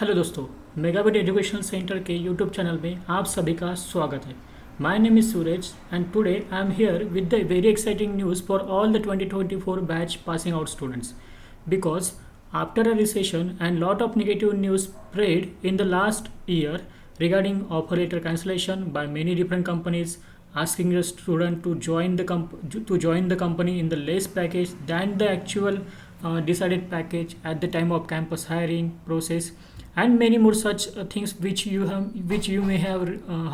Hello दोस्तों, megabit educational centre के YouTube channel में आप सभी का स्वागत है। My name is Suraj and today I am here with the very exciting news for all the 2024 batch passing out students because after a recession and lot of negative news spread in the last year regarding offer letter cancellation by many different companies asking the student to join the company in the less package than the actual decided package at the time of campus hiring process and many more such things which you may have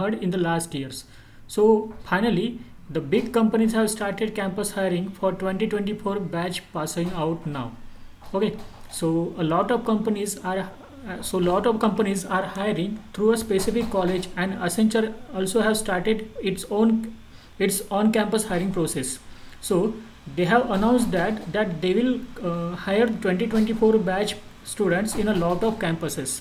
heard in the last years. So finally the big companies have started campus hiring for 2024 batch passing out now. Okay, so lot of companies are hiring through a specific college, and Accenture also have started its on campus hiring process. So they have announced that they will hire 2024 batch students in a lot of campuses.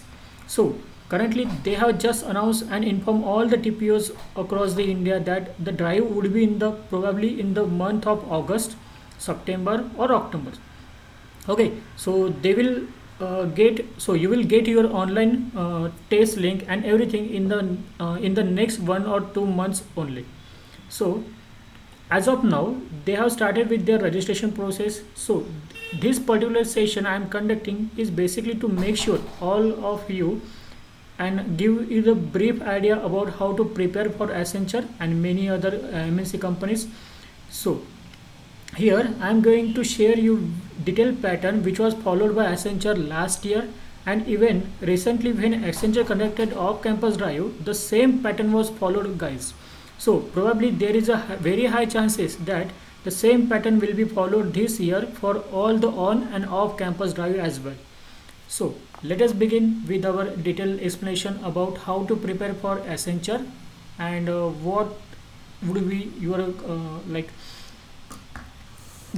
So currently they have just announced and informed all the TPOs across the India that the drive would be probably in the month of August, September or October. Okay, so they will you will get your online test link and everything in the next 1 or 2 months only. So as of now they have started with their registration process. So this particular session I am conducting is basically to make sure all of you and give you the brief idea about how to prepare for Accenture and many other MNC companies. So here I am going to share you detailed pattern which was followed by Accenture last year, and even recently when Accenture conducted off-campus drive, the same pattern was followed, guys. So probably there is a very high chances that the same pattern will be followed this year for all the on and off-campus drive as well. So let us begin with our detailed explanation about how to prepare for Accenture and what would be your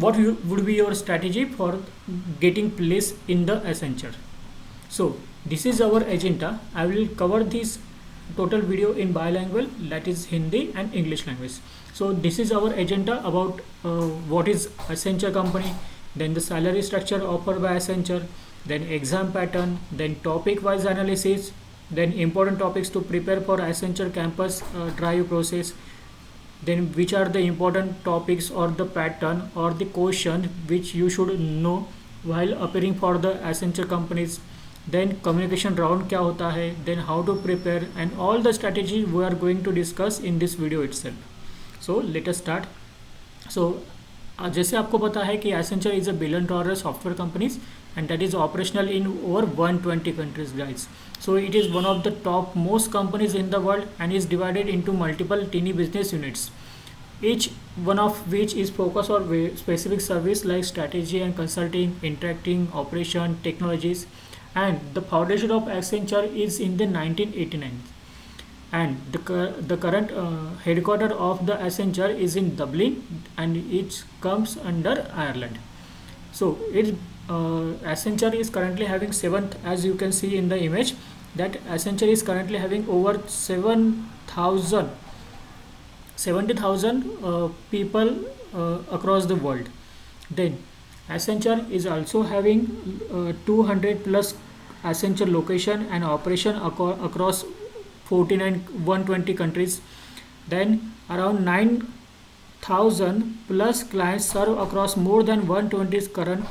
would be your strategy for getting place in the Accenture. So this is our agenda. I will cover this total video in bilingual, that is Hindi and English language. So this is our agenda about what is Accenture company, then the salary structure offered by Accenture, then exam pattern, then topic wise analysis, then important topics to prepare for Accenture campus drive process, then which are the important topics or the pattern or the question which you should know while appearing for the Accenture companies, then communication round क्या होता है, then how to prepare, and all the strategy we are going to discuss in this video itself. So let us start. So जैसे आपको पता है कि Accenture is a billion-dollar software companies and that is operational in over 120 countries, guys. So it is one of the top most companies in the world and is divided into multiple teeny business units, each one of which is focused on specific service like strategy and consulting, interacting, operation, technologies. And the foundation of Accenture is in the 1989, and the current headquarter of the Accenture is in Dublin and it comes under Ireland. So Accenture is currently having as you can see in the image, that Accenture is currently having over 70,000 people across the world. Then Accenture is also having 200 plus Accenture location and operation across 120 countries. Then around 9,000 plus clients serve across more than 120 current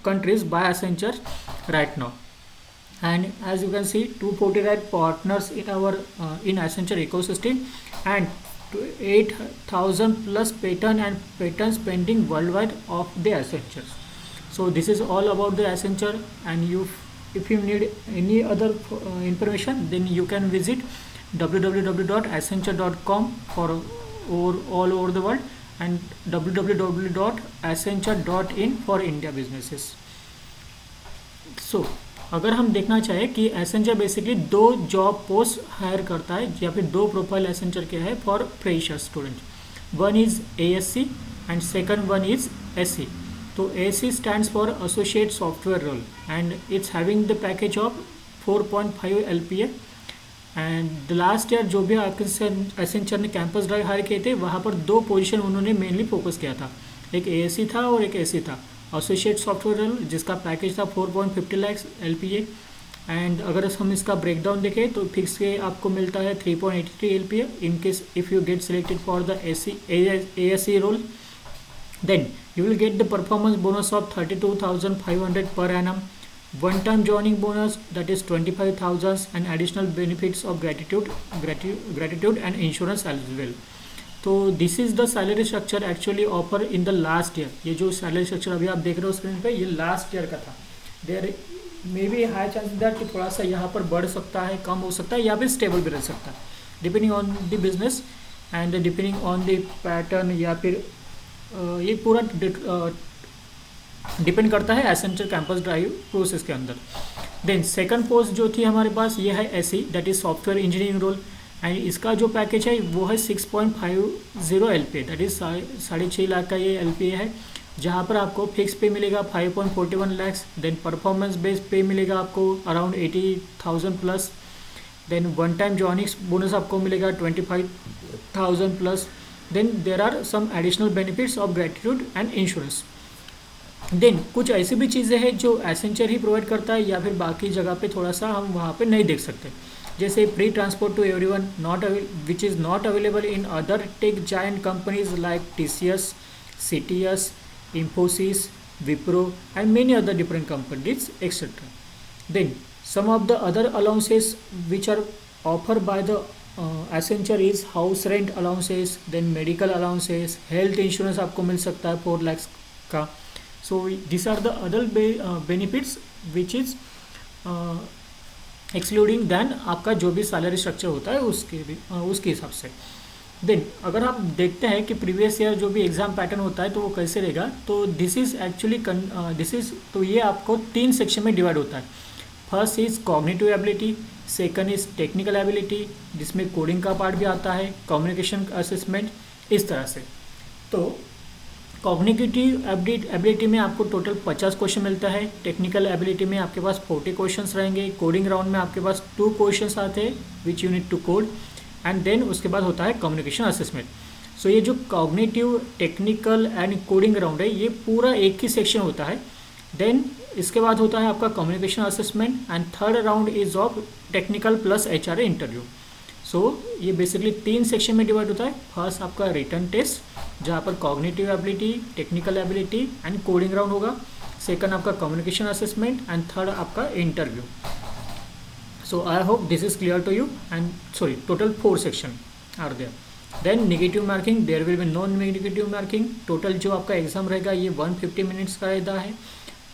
countries by Accenture right now. And as you can see, 249 partners in our in Accenture ecosystem, and 8,000 plus patents pending worldwide of the Accenture. So this is all about the Accenture, and if you need any other information, then you can visit www.accenture.com for all over the world and www.accenture.in for India businesses. So अगर हम देखना चाहें कि Accenture basically 2 job post hire करता है या फिर 2 profile Accenture के है for fresher student. One is ASC and second one is SC. तो ASC stands for associate software role and it's having the package of 4.5 LPA. And the last year जो भी Accenture ने campus drive higher किए थे, वहाँ पर 2 position उन्होंने mainly focus किया था. एक ASC था और एक SC था. एसोसिएट सॉफ्टवेयर रोल जिसका पैकेज था 4.50 लाख LPA, एंड अगर हम इसका ब्रेकडाउन देखें तो फिक्स के आपको मिलता है 3.83 LPA in case if you get selected for the ASE रोल. Then you will get the performance bonus of 32,500 per annum, one-time joining bonus that is 25,000 and additional benefits of gratitude and insurance as well. तो this is the salary structure actually offer in the last year. ये जो salary structure अभी आप देख रहे हो screen पे, ये लास्ट ईयर का था. There may be high chance that कि थोड़ा सा यहाँ पर बढ़ सकता है, कम हो सकता है, या फिर स्टेबल भी रह सकता है depending on the business and depending on the pattern, या फिर ये पूरा डिपेंड करता है एसेंचर कैंपस ड्राइव प्रोसेस के अंदर. देन सेकंड पोस्ट जो थी हमारे पास ये है SE, that is software engineering role, and इसका जो पैकेज है वो है 6.50 LPA, दैट इज 6.5 लाख का ये LPA है, जहाँ पर आपको फिक्स पे मिलेगा 5.41 lakhs. देन परफॉर्मेंस बेस्ड पे मिलेगा आपको around 80,000 plus. Then one time joining bonus आपको मिलेगा 25,000 plus. Then there are some additional benefits of gratitude and insurance. Then कुछ ऐसी भी चीज़ें हैं जो एसेंचर ही प्रोवाइड करता है, या फिर बाकी जगह पे थोड़ा सा हम वहाँ पे नहीं देख सकते, जैसे free transport to everyone which is not available in other tech giant companies like TCS, CTS, Infosys, Wipro and many other different companies etc. Then some of the other allowances which are offered by the Accenture is house rent allowances, then medical allowances, health insurance आपको मिल सकता है 4 lakhs का. So these are the other benefits which is excluding than आपका जो भी salary structure होता है उसके हिसाब से. देन अगर आप देखते हैं कि प्रीवियस ईयर जो भी एग्जाम पैटर्न होता है तो वो कैसे रहेगा, तो दिस इज़ एक्चुअली तो ये आपको 3 सेक्शन में डिवाइड होता है. First is cognitive ability, second is technical ability जिसमें कोडिंग का पार्ट भी आता है, कम्युनिकेशन असेसमेंट, इस तरह से. तो कॉग्निटिव एबिलिटी में आपको टोटल 50 क्वेश्चन मिलता है, टेक्निकल एबिलिटी में आपके पास 40 क्वेश्चंस रहेंगे, कोडिंग राउंड में आपके पास 2 क्वेश्चंस आते हैं which you need to code, and then उसके बाद होता है कम्युनिकेशन असेसमेंट. सो ये जो cognitive, technical and coding round है ये पूरा एक ही सेक्शन होता है. देन इसके बाद होता है आपका communication assessment, and third round is of technical plus HRA interview. So ये बेसिकली 3 सेक्शन में डिवाइड होता है. फर्स्ट आपका रिटन टेस्ट जहाँ पर cognitive ability, technical ability and coding round होगा, सेकंड आपका कम्युनिकेशन असेसमेंट, एंड थर्ड आपका interview. So I hope this is clear to you. And sorry, total 4 section are there. Then negative marking, there will be no negative marking. Total जो आपका exam रहेगा ये 150 minutes का रहता है.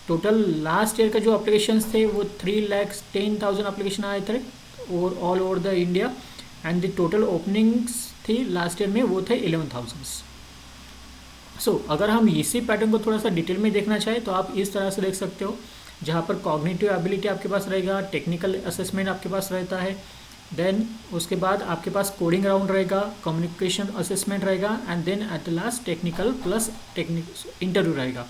Total last year का जो अप्लीकेशन थे वो 3,10,000 अप्लीकेशन आए थे all over the India, and the total openings थी लास्ट ईयर में वो थे 11,000. सो अगर हम इसी पैटर्न को थोड़ा सा डिटेल में देखना चाहें तो आप इस तरह से देख सकते हो, जहाँ पर कॉग्निटिव एबिलिटी आपके पास रहेगा, टेक्निकल असेसमेंट आपके पास रहता है, देन उसके बाद आपके पास कोडिंग राउंड रहेगा, कम्युनिकेशन असेसमेंट रहेगा, and then at the last technical plus interview रहेगा.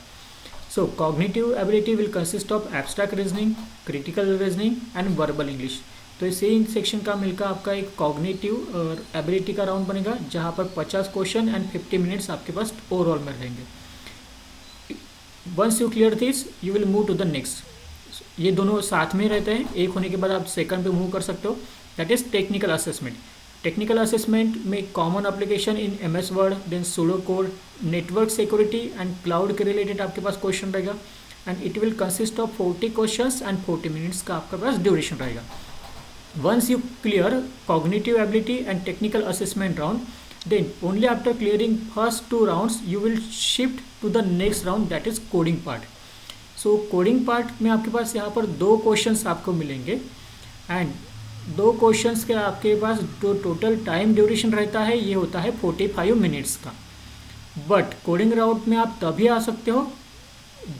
So cognitive ability will consist of abstract reasoning, critical reasoning and verbal English. तो इसी सेक्शन का मिलकर आपका एक कॉग्निटिव एबिलिटी का राउंड बनेगा, जहाँ पर 50 क्वेश्चन एंड 50 मिनट्स आपके पास ओवरऑल में रहेंगे. Once you clear this you will move to the next. ये दोनों साथ में रहते हैं, एक होने के बाद आप सेकंड पे मूव कर सकते हो, that is technical assessment. Technical assessment में common application in MS Word, then pseudo code, network security and cloud के रिलेटेड आपके पास क्वेश्चन रहेगा, and it will consist of 40 questions and 40 minutes का आपके पास ड्यूरेशन रहेगा. Once you clear cognitive ability and technical assessment round, then only after clearing first 2 rounds you will shift to the next round, that is coding part. So coding part में आपके पास यहाँ पर 2 questions आपको मिलेंगे, and 2 questions के आपके पास जो total time duration रहता है ये होता है 45 मिनट्स का. बट कोडिंग राउंड में आप तभी आ सकते हो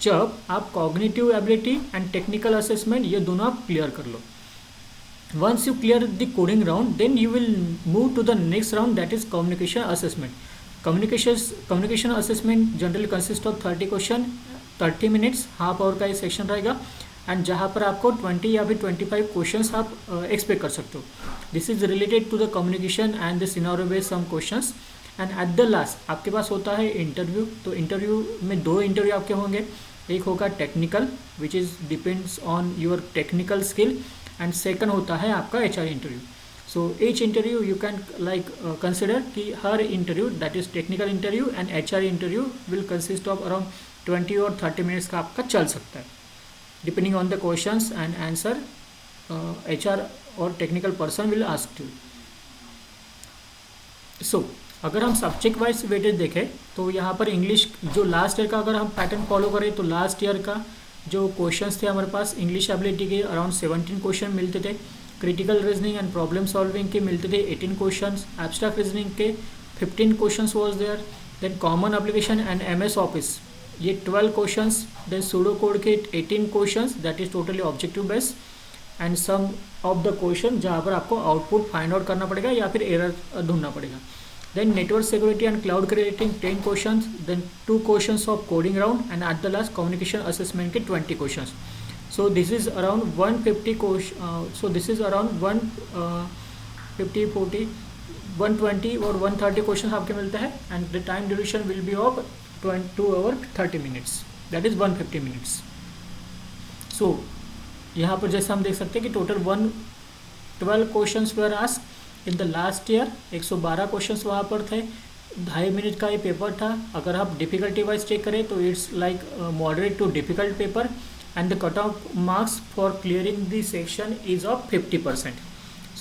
जब आप cognitive ability and technical assessment ये दोनों आप क्लियर कर लो. Once you clear the coding round, then you will move to the next round, that is communication assessment. Communication assessment generally consists of 30 question, 30 minutes, half hour का ये section रहेगा, and जहाँ पर आपको 20 या फिर 25 क्वेश्चंस आप एक्सपेक्ट कर सकते हो. This is related to the communication and the scenario based some questions, and at the last आपके पास होता है इंटरव्यू. तो इंटरव्यू में 2 इंटरव्यू आपके होंगे, एक होगा technical which is depends on your technical skill, and second होता है आपका HR interview. So each interview you can like consider कि हर interview that is technical interview and HR interview will consist of around 20 और 30 minutes का आपका चल सकता है, depending on the questions and answer HR और technical person will ask you. So अगर हम सब्जेक्ट वाइज वेटेज देखें तो यहाँ पर इंग्लिश जो लास्ट ईयर का अगर हम पैटर्न फॉलो करें तो लास्ट ईयर का जो क्वेश्चंस थे हमारे पास इंग्लिश एबिलिटी के अराउंड 17 क्वेश्चन मिलते थे, critical reasoning and problem solving के मिलते थे 18 क्वेश्चंस, एब्स्ट्रैक्ट रीजनिंग के 15 questions was there, then common application and MS office ये 12 क्वेश्चंस, देन सूडो कोड के 18 questions that is totally objective based, and some of the question जहाँ पर आपको output find out करना पड़ेगा या फिर एरर ढूंढना पड़ेगा. Then network security and cloud creating 10 questions, then 2 questions of coding round, and at the last communication assessment के 20 questions. So this is around 150 question. So this is around 150, 40, 120 और 130 questions आपके मिलते हैं, and the time duration will be of 2 hour 30 minutes. That is 150 minutes. So यहाँ पर जैसे हम देख सकते हैं कि total 112 questions were asked in the last year. 112 questions वहाँ पर थे, 2.5 मिनट का ये पेपर था. अगर आप डिफ़िकल्टी वाइज चेक करें तो it's like moderate to difficult paper, and the cut off marks for clearing the section is of 50%.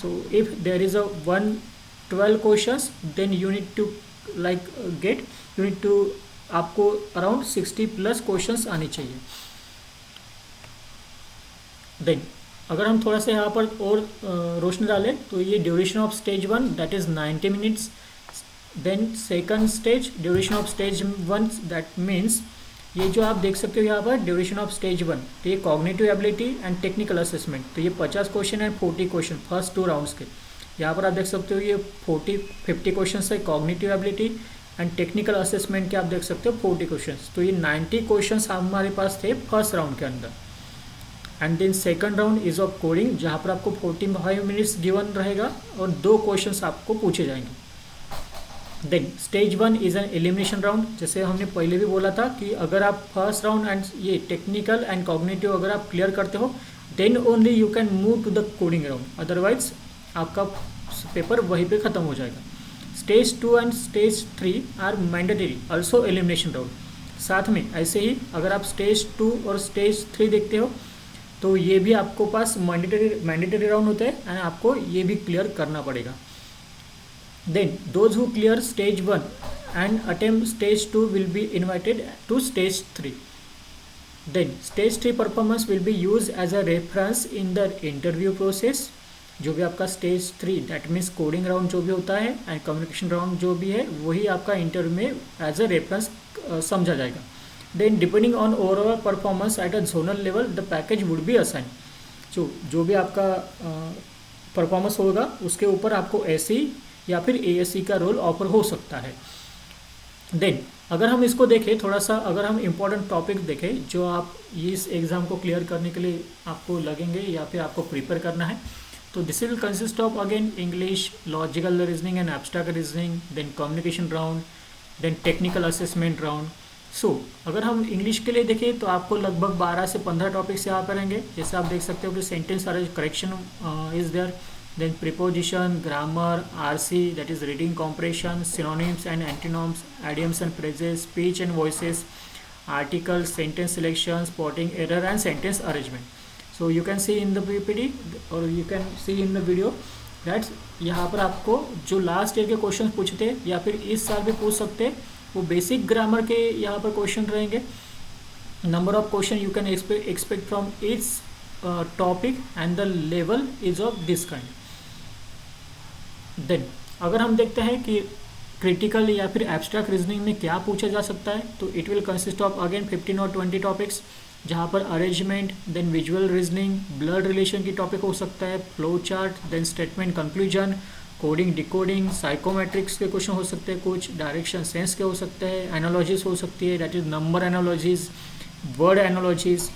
So if there is a 112 questions then you need to like you need to आपको around 60+ questions आने चाहिए. Then अगर हम थोड़ा सा यहाँ पर और रोशनी डालें तो ये duration of stage 1 that is 90 minutes. Then second stage duration of stage 1 that means ये जो आप देख सकते हो यहाँ पर ड्यूरेशन ऑफ स्टेज 1 तो ये cognitive ability and technical assessment, तो ये 50 question and 40 question first 2 rounds के. यहाँ पर आप देख सकते हो ये 50 क्वेश्चन है cognitive ability, and technical assessment के आप देख सकते हो 40 क्वेश्चन. तो ये 90 क्वेश्चन हमारे पास थे फर्स्ट राउंड के अंदर. And then second round is of coding जहाँ पर आपको 45 मिनट्स गिवन रहेगा और 2 क्वेश्चंस आपको पूछे जाएंगे. Then stage 1 is an elimination round, जैसे हमने पहले भी बोला था कि अगर आप फर्स्ट राउंड एंड ये टेक्निकल एंड कॉग्निटिव अगर आप क्लियर करते हो then only you can move to the coding round, otherwise आपका पेपर वहीं पे ख़त्म हो जाएगा. Stage 2 and stage 3 are mandatory also elimination round. साथ में ऐसे ही अगर आप स्टेज 2 और स्टेज 3 देखते हो तो ये भी आपको पास मैंडेटरी राउंड होता है एंड आपको ये भी क्लियर करना पड़ेगा. Then those who clear stage 1 and attempt stage 2 will be invited to stage 3. Then stage 3 performance will be use as a reference in the interview process. जो भी आपका stage 3 that means coding round जो भी होता है and communication round जो भी है वही आपका इंटरव्यू में एज अ रेफरेंस समझा जाएगा. Then depending on overall performance at a zonal level the package would be assigned. जो भी आपका परफॉर्मेंस होगा उसके ऊपर आपको SE या फिर ASE का रोल ऑफर हो सकता है. देन अगर हम इसको देखें थोड़ा सा, अगर हम इम्पोर्टेंट टॉपिक देखें जो आप इस एग्ज़ाम को क्लियर करने के लिए आपको लगेंगे या फिर आपको प्रिपेयर करना है, तो this will consist of again English, logical reasoning and abstract reasoning, then communication round, then technical assessment round. So अगर हम इंग्लिश के लिए देखें तो आपको लगभग 12 से 15 टॉपिक्स यहाँ पर रहेंगे. जैसे आप देख सकते हो कि sentence correction is there, then preposition, grammar, RC that is reading compression, synonyms and antonyms, idioms and phrases, speech and voices, article, sentence selection, spotting error and sentence arrangement. So you can see in the PPT और you can see in the video that's यहाँ पर आपको जो last year के question पूछते या फिर इस साल भी पूछ सकते वो बेसिक ग्रामर के यहाँ पर क्वेश्चन रहेंगे. Number of question you can expect from each topic and the level is of this kind. Then अगर हम देखते हैं कि क्रिटिकल या फिर एब्स्ट्रैक्ट रीजनिंग में क्या पूछा जा सकता है, तो it will consist of again 15 और 20 टॉपिक्स जहाँ पर arrangement, then visual reasoning, blood relation की टॉपिक हो सकता है, flow chart, then statement conclusion, coding, decoding, psychometrics के क्वेश्चन हो सकते हैं, कुछ डायरेक्शन सेंस के हो सकते हैं, एनालॉजीज हो सकती है that is number analogies, word analogies,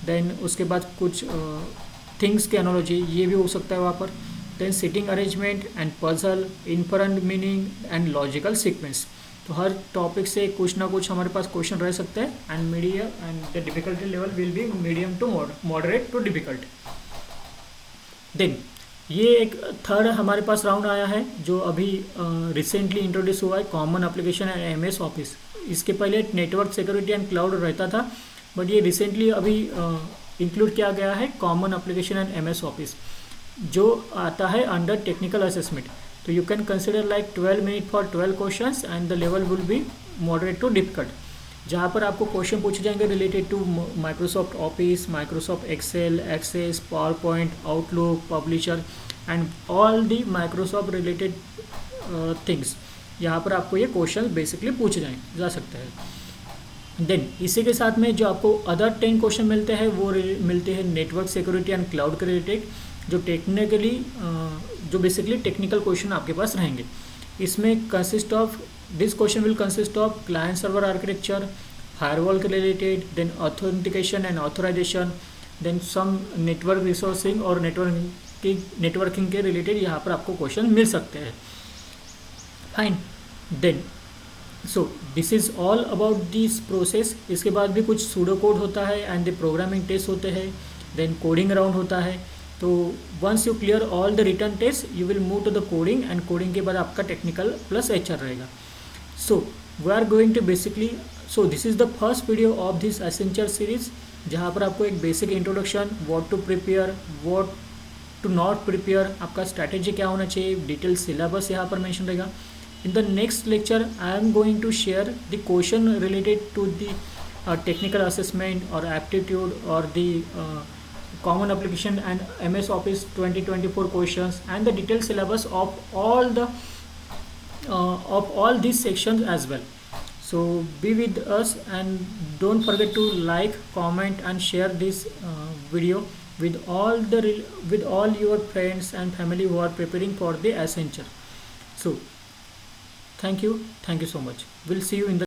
then उसके बाद कुछ थिंग्स के एनालॉजी ये भी हो सकता है वहाँ पर, then sitting arrangement and puzzle, inference meaning and logical sequence. तो हर टॉपिक से कुछ ना कुछ हमारे पास क्वेश्चन रह सकते हैं, and medium and the difficulty level will be medium to moderate to difficult. Then ये एक थर्ड हमारे पास राउंड आया है जो अभी रिसेंटली इंट्रोड्यूस हुआ है, common application and MS office. इसके पहले नेटवर्क सिक्योरिटी एंड क्लाउड रहता था, बट ये रिसेंटली अभी इंक्लूड किया गया है common application and MS office, जो आता है अंडर टेक्निकल असेसमेंट। तो you can consider like 12 minute for 12 questions and the level will be moderate to difficult, जहाँ पर आपको क्वेश्चन पूछे जाएंगे related to Microsoft office, Microsoft Excel, access, PowerPoint, Outlook, publisher and all the Microsoft related things. यहाँ पर आपको ये question basically पूछे जा सकते हैं। देन इसी के साथ में जो आपको अदर 10 क्वेश्चन मिलते हैं वो मिलते हैं नेटवर्क सिक्योरिटी एंड क्लाउड के रिलेटेड, जो टेक्निकली जो बेसिकली टेक्निकल क्वेश्चन आपके पास रहेंगे। इसमें consist of this question will consist of client server architecture, firewall के related, then authentication and authorisation, then some network resourcing और नेटवर्किंग के रिलेटेड यहाँ पर आपको क्वेश्चन मिल सकते हैं। Fine, then so this is all about this process. इसके बाद भी कुछ सूडो कोड होता है एंड द प्रोग्रामिंग टेस्ट होते हैं, देन कोडिंग राउंड होता है। तो once you clear all the written test you will move to the coding, and coding के बाद आपका टेक्निकल प्लस एचआर रहेगा। So we are going to basically, so this is the first video of this essential series, जहाँ पर आपको एक basic introduction, what to prepare, what to not prepare, आपका strategy क्या होना चाहिए, डिटेल सिलेबस यहाँ पर मेंशन रहेगा। In the next lecture, I am going to share the question related to the technical assessment or aptitude or the common application and MS Office 2024 questions and the detailed syllabus of all these sections as well. So be with us and don't forget to like, comment and share this video with all your friends and family who are preparing for the Accenture. So thank you so much. We'll see you in the